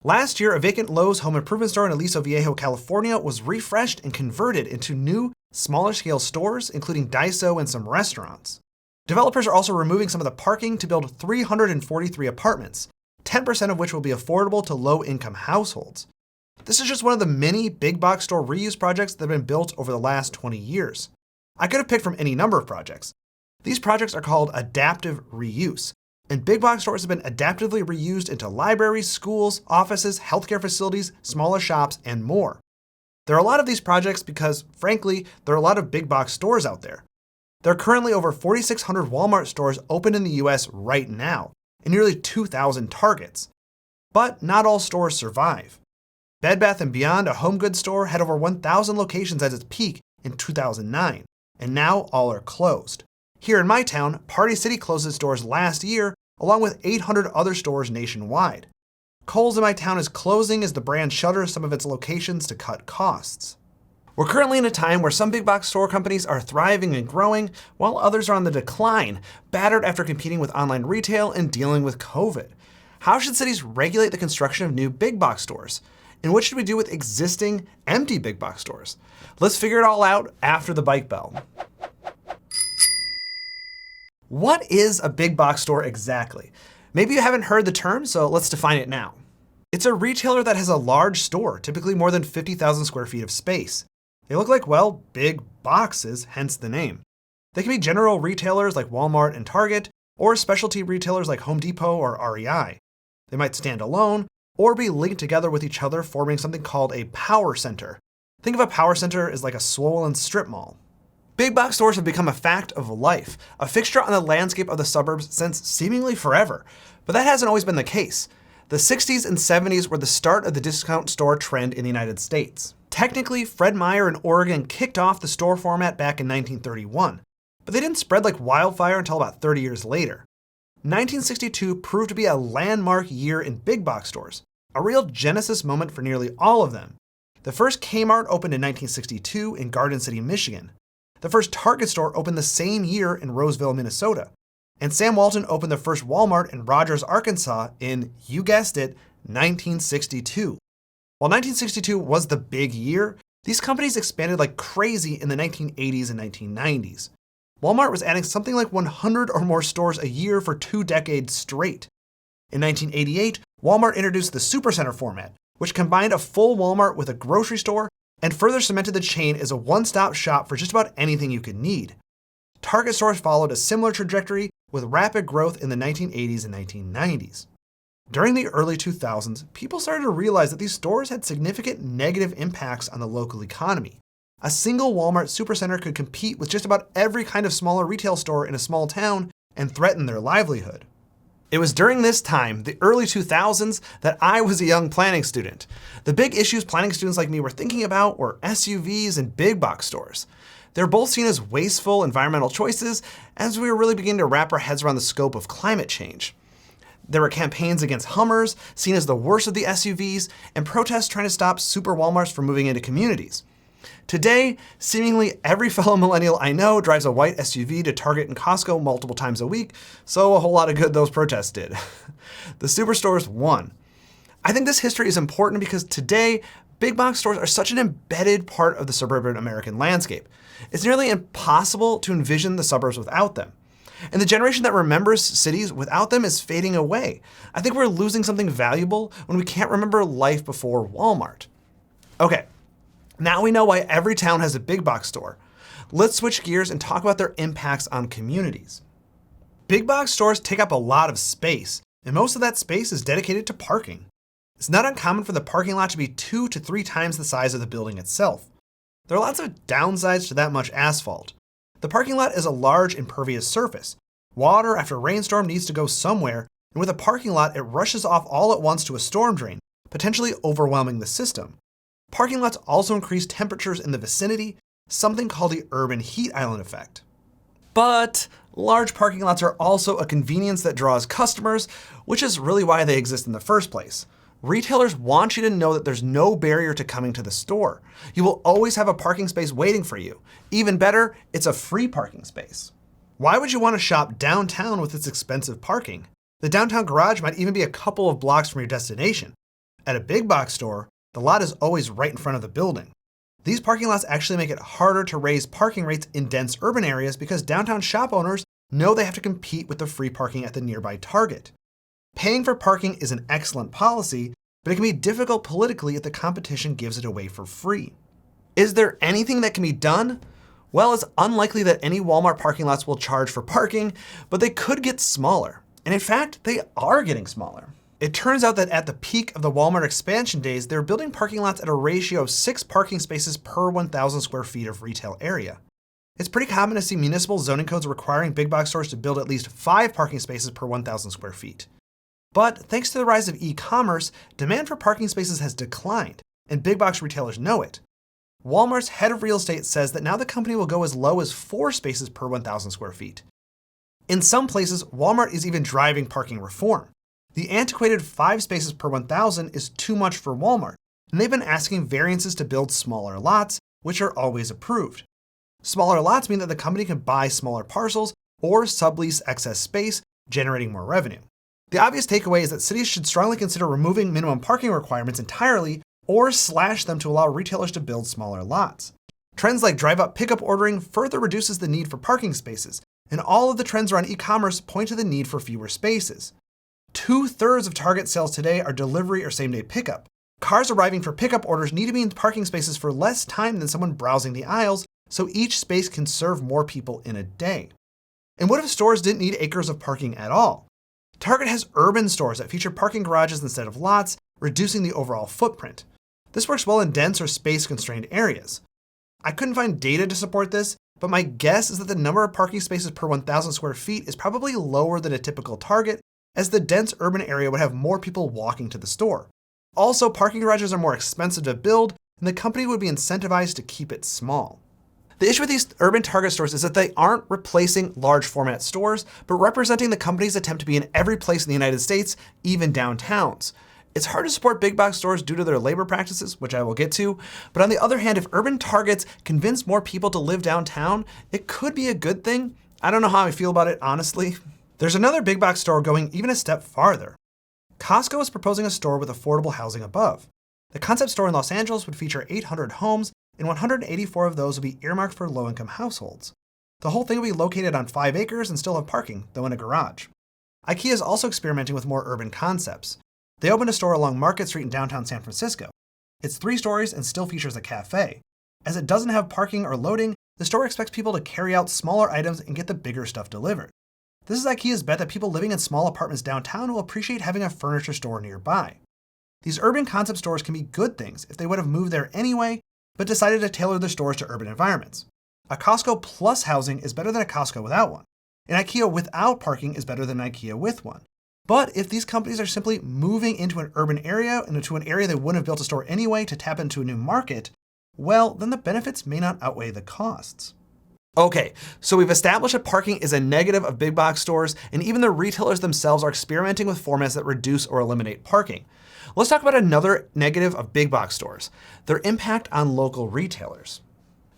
Last year, a vacant Lowe's home improvement store in Aliso Viejo, California was refreshed and converted into new, smaller scale stores, including Daiso and some restaurants. Developers are also removing some of the parking to build 343 apartments, 10% of which will be affordable to low-income households. This is just one of the many big box store reuse projects that have been built over the last 20 years. I could have picked from any number of projects. These projects are called adaptive reuse, and big box stores have been adaptively reused into libraries, schools, offices, healthcare facilities, smaller shops, and more. There are a lot of these projects because, frankly, there are a lot of big box stores out there. There are currently over 4,600 Walmart stores open in the US right now, and nearly 2,000 Targets. But not all stores survive. Bed Bath & Beyond, a home goods store, had over 1,000 locations at its peak in 2009, and now all are closed. Here in my town, Party City closed its doors last year, along with 800 other stores nationwide. Kohl's in my town is closing as the brand shutters some of its locations to cut costs. We're currently in a time where some big box store companies are thriving and growing, while others are on the decline, battered after competing with online retail and dealing with COVID. How should cities regulate the construction of new big box stores? And what should we do with existing empty big box stores? Let's figure it all out after the bike bell. What is a big box store exactly? Maybe you haven't heard the term, so let's define it now. It's a retailer that has a large store, typically more than 50,000 square feet of space. They look like, well, big boxes, hence the name. They can be general retailers like Walmart and Target, or specialty retailers like Home Depot or REI. They might stand alone, or be linked together with each other, forming something called a power center. Think of a power center as like a swollen strip mall. Big box stores have become a fact of life, a fixture on the landscape of the suburbs since seemingly forever. But that hasn't always been the case. The 60s and 70s were the start of the discount store trend in the United States. Technically, Fred Meyer in Oregon kicked off the store format back in 1931, but they didn't spread like wildfire until about 30 years later. 1962 proved to be a landmark year in big box stores, a real genesis moment for nearly all of them. The first Kmart opened in 1962 in Garden City, Michigan. The first Target store opened the same year in Roseville, Minnesota. And Sam Walton opened the first Walmart in Rogers, Arkansas in, you guessed it, 1962. While 1962 was the big year, these companies expanded like crazy in the 1980s and 1990s. Walmart was adding something like 100 or more stores a year for 2 decades straight. In 1988, Walmart introduced the Supercenter format, which combined a full Walmart with a grocery store and further cemented the chain as a one-stop shop for just about anything you could need. Target stores followed a similar trajectory with rapid growth in the 1980s and 1990s. During the early 2000s, people started to realize that these stores had significant negative impacts on the local economy. A single Walmart Supercenter could compete with just about every kind of smaller retail store in a small town and threaten their livelihood. It was during this time, the early 2000s, that I was a young planning student. The big issues planning students like me were thinking about were SUVs and big box stores. They're both seen as wasteful environmental choices as we were really beginning to wrap our heads around the scope of climate change. There were campaigns against Hummers, seen as the worst of the SUVs, and protests trying to stop super Walmarts from moving into communities. Today, seemingly every fellow millennial I know drives a white SUV to Target and Costco multiple times a week, so a whole lot of good those protests did. The superstores won. I think this history is important because today, big box stores are such an embedded part of the suburban American landscape. It's nearly impossible to envision the suburbs without them. And the generation that remembers cities without them is fading away. I think we're losing something valuable when we can't remember life before Walmart. Okay. Now we know why every town has a big box store. Let's switch gears and talk about their impacts on communities. Big box stores take up a lot of space, and most of that space is dedicated to parking. It's not uncommon for the parking lot to be 2 to 3 times the size of the building itself. There are lots of downsides to that much asphalt. The parking lot is a large impervious surface. Water after a rainstorm needs to go somewhere, and with a parking lot, it rushes off all at once to a storm drain, potentially overwhelming the system. Parking lots also increase temperatures in the vicinity, something called the urban heat island effect. But large parking lots are also a convenience that draws customers, which is really why they exist in the first place. Retailers want you to know that there's no barrier to coming to the store. You will always have a parking space waiting for you. Even better, it's a free parking space. Why would you want to shop downtown with its expensive parking? The downtown garage might even be a couple of blocks from your destination. At a big box store, the lot is always right in front of the building. These parking lots actually make it harder to raise parking rates in dense urban areas because downtown shop owners know they have to compete with the free parking at the nearby Target. Paying for parking is an excellent policy, but it can be difficult politically if the competition gives it away for free. Is there anything that can be done? Well, it's unlikely that any Walmart parking lots will charge for parking, but they could get smaller. And in fact, they are getting smaller. It turns out that at the peak of the Walmart expansion days, they were building parking lots at a ratio of 6 parking spaces per 1,000 square feet of retail area. It's pretty common to see municipal zoning codes requiring big box stores to build at least 5 parking spaces per 1,000 square feet. But thanks to the rise of e-commerce, demand for parking spaces has declined, and big box retailers know it. Walmart's head of real estate says that now the company will go as low as 4 spaces per 1,000 square feet. In some places, Walmart is even driving parking reform. The antiquated 5 spaces per 1,000 is too much for Walmart, and they've been asking variances to build smaller lots, which are always approved. Smaller lots mean that the company can buy smaller parcels or sublease excess space, generating more revenue. The obvious takeaway is that cities should strongly consider removing minimum parking requirements entirely or slash them to allow retailers to build smaller lots. Trends like drive-up pickup ordering further reduces the need for parking spaces, and all of the trends around e-commerce point to the need for fewer spaces. 2/3 of Target sales today are delivery or same-day pickup. Cars arriving for pickup orders need to be in parking spaces for less time than someone browsing the aisles, so each space can serve more people in a day. And what if stores didn't need acres of parking at all? Target has urban stores that feature parking garages instead of lots, reducing the overall footprint. This works well in dense or space-constrained areas. I couldn't find data to support this, but my guess is that the number of parking spaces per 1,000 square feet is probably lower than a typical Target, as the dense urban area would have more people walking to the store. Also, parking garages are more expensive to build, and the company would be incentivized to keep it small. The issue with these urban Target stores is that they aren't replacing large format stores, but representing the company's attempt to be in every place in the United States, even downtowns. It's hard to support big box stores due to their labor practices, which I will get to, but on the other hand, if urban Targets convince more people to live downtown, it could be a good thing. I don't know how I feel about it, honestly. There's another big box store going even a step farther. Costco is proposing a store with affordable housing above. The concept store in Los Angeles would feature 800 homes, and 184 of those would be earmarked for low-income households. The whole thing would be located on 5 acres and still have parking, though in a garage. IKEA is also experimenting with more urban concepts. They opened a store along Market Street in downtown San Francisco. It's 3 stories and still features a cafe. As it doesn't have parking or loading, the store expects people to carry out smaller items and get the bigger stuff delivered. This is IKEA's bet that people living in small apartments downtown will appreciate having a furniture store nearby. These urban concept stores can be good things if they would have moved there anyway, but decided to tailor their stores to urban environments. A Costco plus housing is better than a Costco without one. An IKEA without parking is better than an IKEA with one. But if these companies are simply moving into an urban area and into an area they wouldn't have built a store anyway to tap into a new market, well, then the benefits may not outweigh the costs. Okay, so we've established that parking is a negative of big box stores, and even the retailers themselves are experimenting with formats that reduce or eliminate parking. Let's talk about another negative of big box stores, their impact on local retailers.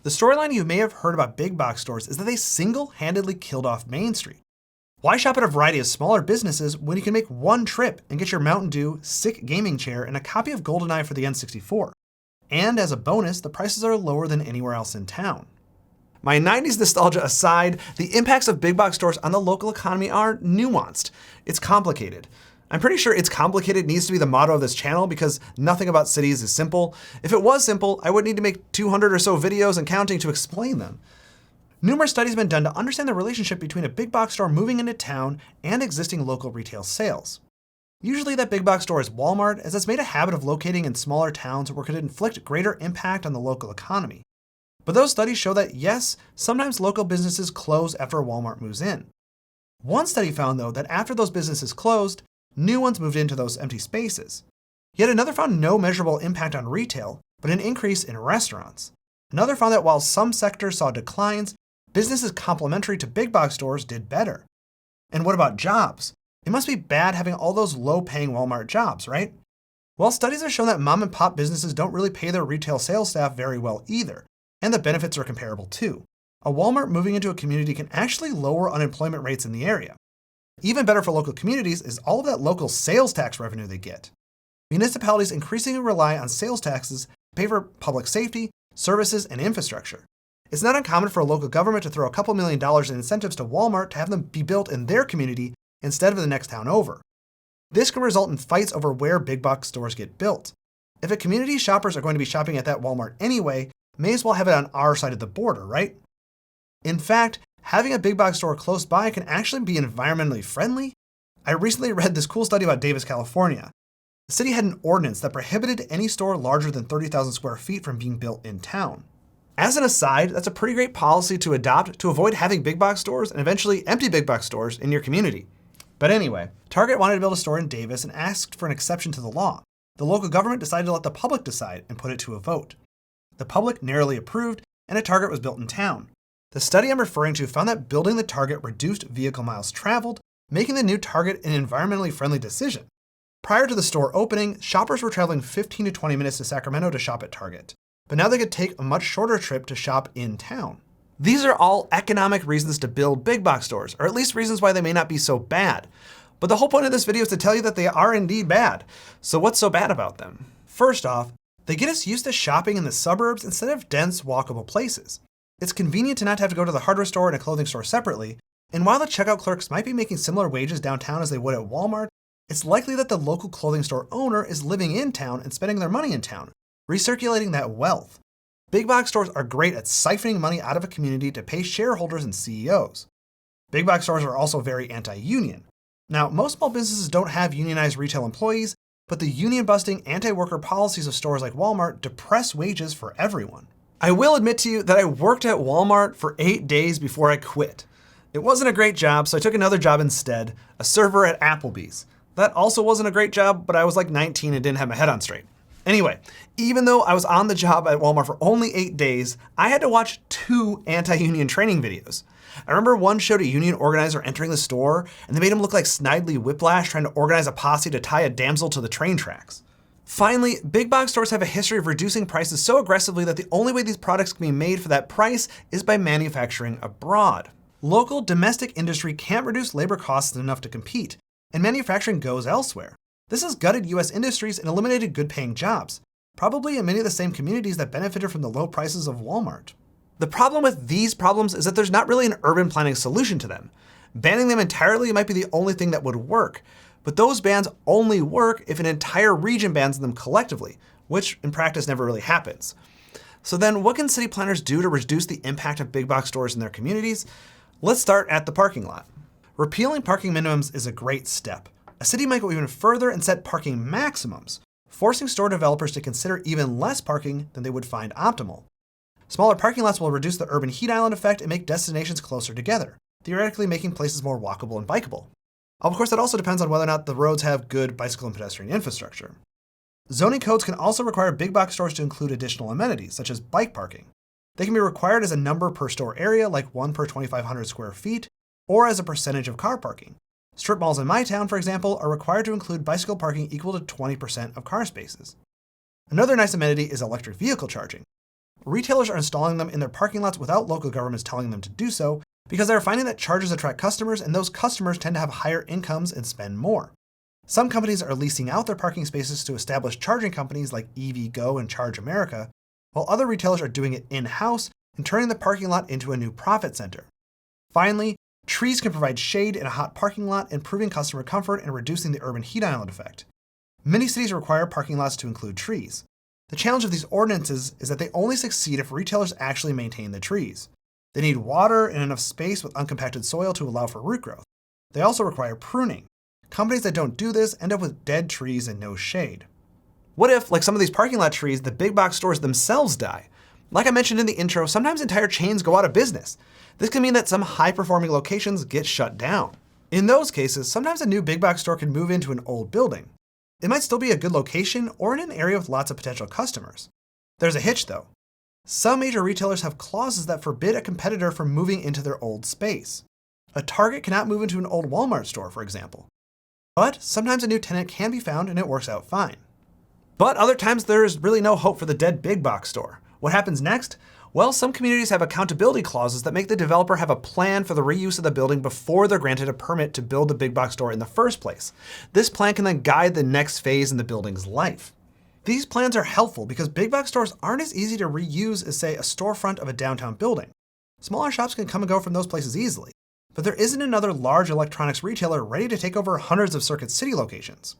The storyline you may have heard about big box stores is that they single-handedly killed off Main Street. Why shop at a variety of smaller businesses when you can make one trip and get your Mountain Dew, sick gaming chair, and a copy of GoldenEye for the N64? And as a bonus, the prices are lower than anywhere else in town. My 90s nostalgia aside, the impacts of big box stores on the local economy are nuanced. It's complicated. I'm pretty sure "it's complicated" needs to be the motto of this channel because nothing about cities is simple. If it was simple, I wouldn't need to make 200 or so videos and counting to explain them. Numerous studies have been done to understand the relationship between a big box store moving into town and existing local retail sales. Usually that big box store is Walmart, as it's made a habit of locating in smaller towns where it could inflict greater impact on the local economy. But those studies show that yes, sometimes local businesses close after a Walmart moves in. One study found though that after those businesses closed, new ones moved into those empty spaces. Yet another found no measurable impact on retail, but an increase in restaurants. Another found that while some sectors saw declines, businesses complementary to big box stores did better. And what about jobs? It must be bad having all those low-paying Walmart jobs, right? Well, studies have shown that mom and pop businesses don't really pay their retail sales staff very well either, and the benefits are comparable too. A Walmart moving into a community can actually lower unemployment rates in the area. Even better for local communities is all of that local sales tax revenue they get. Municipalities increasingly rely on sales taxes to pay for public safety, services, and infrastructure. It's not uncommon for a local government to throw a couple $1 million in incentives to Walmart to have them be built in their community instead of the next town over. This can result in fights over where big box stores get built. If a community shoppers are going to be shopping at that Walmart anyway, may as well have it on our side of the border, right? In fact, having a big box store close by can actually be environmentally friendly. I recently read this cool study about Davis, California. The city had an ordinance that prohibited any store larger than 30,000 square feet from being built in town. As an aside, that's a pretty great policy to adopt to avoid having big box stores and eventually empty big box stores in your community. But anyway, Target wanted to build a store in Davis and asked for an exception to the law. The local government decided to let the public decide and put it to a vote. The public narrowly approved, and a Target was built in town. The study I'm referring to found that building the Target reduced vehicle miles traveled, making the new Target an environmentally friendly decision. Prior to the store opening, shoppers were traveling 15 to 20 minutes to Sacramento to shop at Target, but now they could take a much shorter trip to shop in town. These are all economic reasons to build big box stores, or at least reasons why they may not be so bad. But the whole point of this video is to tell you that they are indeed bad. So what's so bad about them? First off, they get us used to shopping in the suburbs instead of dense, walkable places. It's convenient to not have to go to the hardware store and a clothing store separately, and while the checkout clerks might be making similar wages downtown as they would at Walmart, it's likely that the local clothing store owner is living in town and spending their money in town, recirculating that wealth. Big box stores are great at siphoning money out of a community to pay shareholders and CEOs. Big box stores are also very anti-union. Now, most small businesses don't have unionized retail employees, but the union-busting, anti-worker policies of stores like Walmart depress wages for everyone. I will admit to you that I worked at Walmart for 8 days before I quit. It wasn't a great job, so I took another job instead, a server at Applebee's. That also wasn't a great job, but I was like 19 and didn't have my head on straight. Anyway, even though I was on the job at Walmart for only 8 days, I had to watch 2 anti-union training videos. I remember one showed a union organizer entering the store, and they made him look like Snidely Whiplash trying to organize a posse to tie a damsel to the train tracks. Finally, big box stores have a history of reducing prices so aggressively that the only way these products can be made for that price is by manufacturing abroad. Local domestic industry can't reduce labor costs enough to compete, and manufacturing goes elsewhere. This has gutted US industries and eliminated good-paying jobs, probably in many of the same communities that benefited from the low prices of Walmart. The problem with these problems is that there's not really an urban planning solution to them. Banning them entirely might be the only thing that would work, but those bans only work if an entire region bans them collectively, which in practice never really happens. So then what can city planners do to reduce the impact of big box stores in their communities? Let's start at the parking lot. Repealing parking minimums is a great step. A city might go even further and set parking maximums, forcing store developers to consider even less parking than they would find optimal. Smaller parking lots will reduce the urban heat island effect and make destinations closer together, theoretically making places more walkable and bikeable. Of course, that also depends on whether or not the roads have good bicycle and pedestrian infrastructure. Zoning codes can also require big box stores to include additional amenities, such as bike parking. They can be required as a number per store area, like 1 per 2,500 square feet, or as a percentage of car parking. Strip malls in my town, for example, are required to include bicycle parking equal to 20% of car spaces. Another nice amenity is electric vehicle charging. Retailers are installing them in their parking lots without local governments telling them to do so, because they're finding that chargers attract customers, and those customers tend to have higher incomes and spend more. Some companies are leasing out their parking spaces to established charging companies like EVgo and Charge America, while other retailers are doing it in-house and turning the parking lot into a new profit center. Finally, trees can provide shade in a hot parking lot, improving customer comfort and reducing the urban heat island effect. Many cities require parking lots to include trees. The challenge of these ordinances is that they only succeed if retailers actually maintain the trees. They need water and enough space with uncompacted soil to allow for root growth. They also require pruning. Companies that don't do this end up with dead trees and no shade. What if, like some of these parking lot trees, the big box stores themselves die? Like I mentioned in the intro, sometimes entire chains go out of business. This can mean that some high-performing locations get shut down. In those cases, sometimes a new big box store can move into an old building. It might still be a good location or in an area with lots of potential customers. There's a hitch though. Some major retailers have clauses that forbid a competitor from moving into their old space. A Target cannot move into an old Walmart store, for example. But sometimes a new tenant can be found and it works out fine. But other times there is really no hope for the dead big box store. What happens next? Well, some communities have accountability clauses that make the developer have a plan for the reuse of the building before they're granted a permit to build the big box store in the first place. This plan can then guide the next phase in the building's life. These plans are helpful because big box stores aren't as easy to reuse as, say, a storefront of a downtown building. Smaller shops can come and go from those places easily, but there isn't another large electronics retailer ready to take over hundreds of Circuit City locations.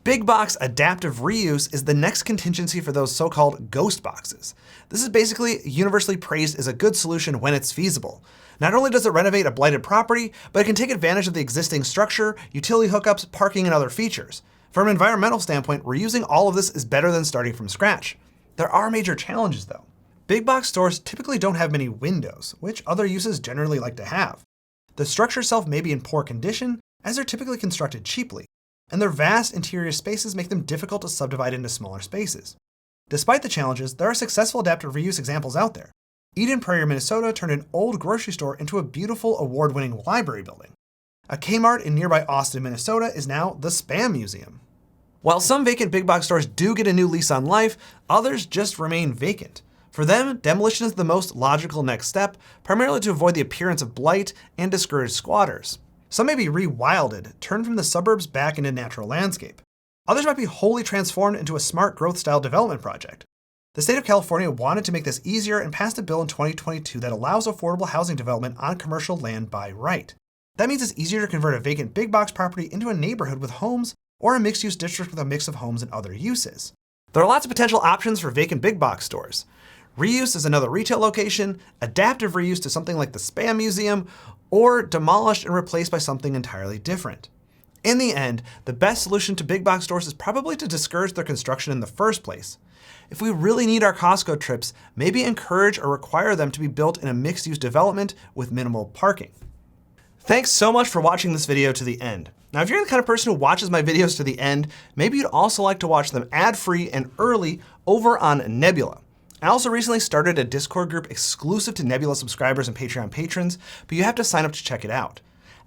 Big box adaptive reuse is the next contingency for those so-called ghost boxes. This is basically universally praised as a good solution when it's feasible. Not only does it renovate a blighted property, but it can take advantage of the existing structure, utility hookups, parking, and other features. From an environmental standpoint, reusing all of this is better than starting from scratch. There are major challenges though. Big box stores typically don't have many windows, which other uses generally like to have. The structure itself may be in poor condition, as they're typically constructed cheaply, and their vast interior spaces make them difficult to subdivide into smaller spaces. Despite the challenges, there are successful adaptive reuse examples out there. Eden Prairie, Minnesota turned an old grocery store into a beautiful award-winning library building. A Kmart in nearby Austin, Minnesota is now the Spam Museum. While some vacant big box stores do get a new lease on life, others just remain vacant. For them, demolition is the most logical next step, primarily to avoid the appearance of blight and discourage squatters. Some may be rewilded, turned from the suburbs back into natural landscape. Others might be wholly transformed into a smart growth style development project. The state of California wanted to make this easier and passed a bill in 2022 that allows affordable housing development on commercial land by right. That means it's easier to convert a vacant big box property into a neighborhood with homes or a mixed-use district with a mix of homes and other uses. There are lots of potential options for vacant big box stores. Reuse is another retail location, adaptive reuse to something like the Spam Museum, or demolished and replaced by something entirely different. In the end, the best solution to big box stores is probably to discourage their construction in the first place. If we really need our Costco trips, maybe encourage or require them to be built in a mixed-use development with minimal parking. Thanks so much for watching this video to the end. Now, if you're the kind of person who watches my videos to the end, maybe you'd also like to watch them ad-free and early over on Nebula. I also recently started a Discord group exclusive to Nebula subscribers and Patreon patrons, but you have to sign up to check it out.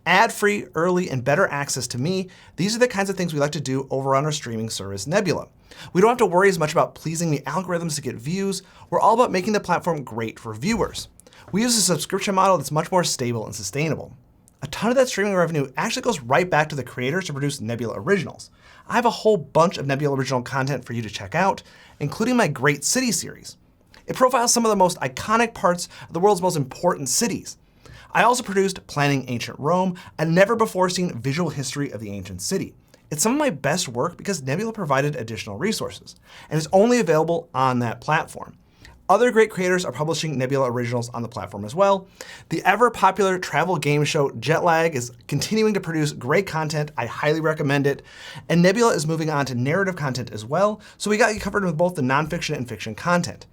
Ad-free, early, and better access to me, these are the kinds of things we like to do over on our streaming service, Nebula. We don't have to worry as much about pleasing the algorithms to get views. We're all about making the platform great for viewers. We use a subscription model that's much more stable and sustainable. A ton of that streaming revenue actually goes right back to the creators to produce Nebula Originals. I have a whole bunch of Nebula Original content for you to check out, including my Great City series. It profiles some of the most iconic parts of the world's most important cities. I also produced Planning Ancient Rome, a never-before-seen visual history of the ancient city. It's some of my best work because Nebula provided additional resources, and is only available on that platform. Other great creators are publishing Nebula Originals on the platform as well. The ever-popular travel game show Jetlag is continuing to produce great content. I highly recommend it. And Nebula is moving on to narrative content as well, so we got you covered with both the nonfiction and fiction content.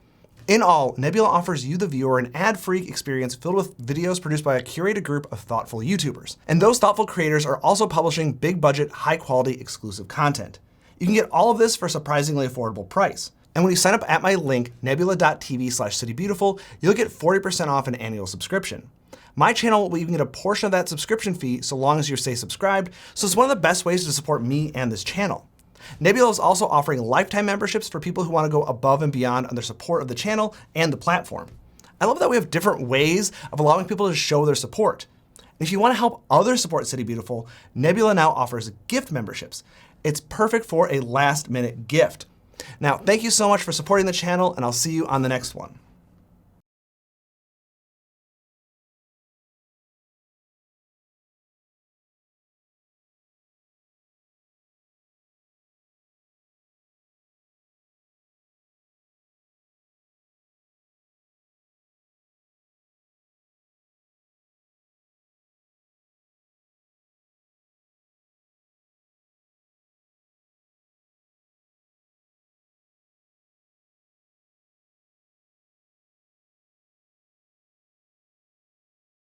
In all, Nebula offers you, the viewer, an ad-free experience filled with videos produced by a curated group of thoughtful YouTubers. And those thoughtful creators are also publishing big-budget, high-quality exclusive content. You can get all of this for a surprisingly affordable price. And when you sign up at my link, nebula.tv/citybeautiful, you'll get 40% off an annual subscription. My channel will even get a portion of that subscription fee so long as you stay subscribed, so it's one of the best ways to support me and this channel. Nebula is also offering lifetime memberships for people who want to go above and beyond on their support of the channel and the platform. I love that we have different ways of allowing people to show their support. If you want to help others support City Beautiful, Nebula now offers gift memberships. It's perfect for a last-minute gift. Now, thank you so much for supporting the channel, and I'll see you on the next one.